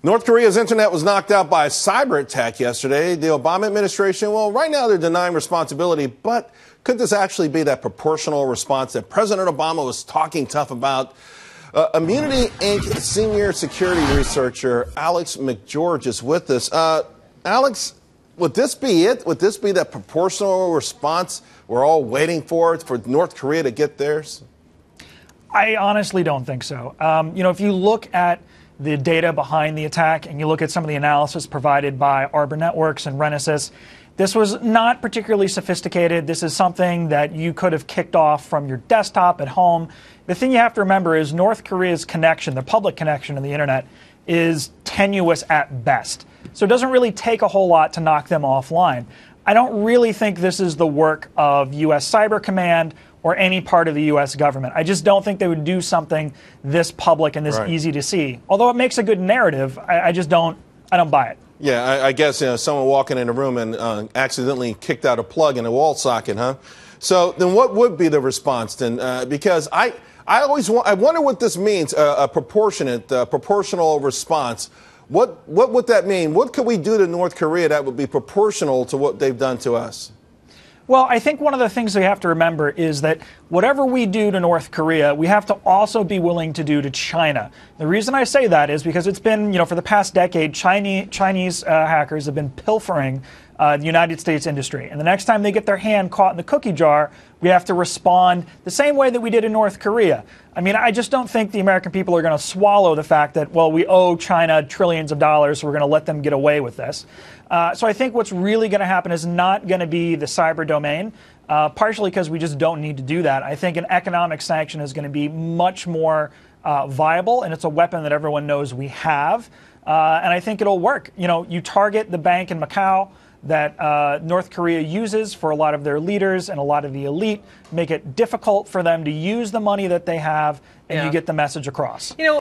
North Korea's internet was knocked out by a cyber attack yesterday. The Obama administration, well, right now they're denying responsibility, but could this actually be that proportional response that President Obama was talking tough about? Immunity Inc. senior security researcher Alex McGeorge is with us. Alex, would this be it? Would this be that proportional response we're all waiting for North Korea to get theirs? I honestly don't think so. If you look at the data behind the attack and you look at some of the analysis provided by Arbor Networks and Renesas, this was not particularly sophisticated. This is something that you could have kicked off from your desktop at home. The thing you have to remember is North Korea's connection, the public connection to the internet, is tenuous at best. So it doesn't really take a whole lot to knock them offline. I don't really think this is the work of U.S. Cyber Command or any part of the U.S. government. I just don't think they would do something this public and this easy to see. Although it makes a good narrative, I don't buy it. Yeah, I guess someone walking in a room and accidentally kicked out a plug in a wall socket, huh? So then what would be the response then? Because I wonder what this means, a proportional response. What would that mean? What could we do to North Korea that would be proportional to what they've done to us? Well, I think one of the things we have to remember is that whatever we do to North Korea, we have to also be willing to do to China. The reason I say that is because it's been, for the past decade, Chinese hackers have been pilfering the United States industry. And the next time they get their hand caught in the cookie jar, we have to respond the same way that we did in North Korea. I mean, I just don't think the American people are going to swallow the fact that, well, we owe China trillions of dollars, so we're going to let them get away with this. So I think what's really going to happen is not going to be the cyber domain, partially because we just don't need to do that. I think an economic sanction is going to be much more viable, and it's a weapon that everyone knows we have. And I think it'll work. You target the bank in Macau that North Korea uses for a lot of their leaders and a lot of the elite, make it difficult for them to use the money that they have, and you get the message across.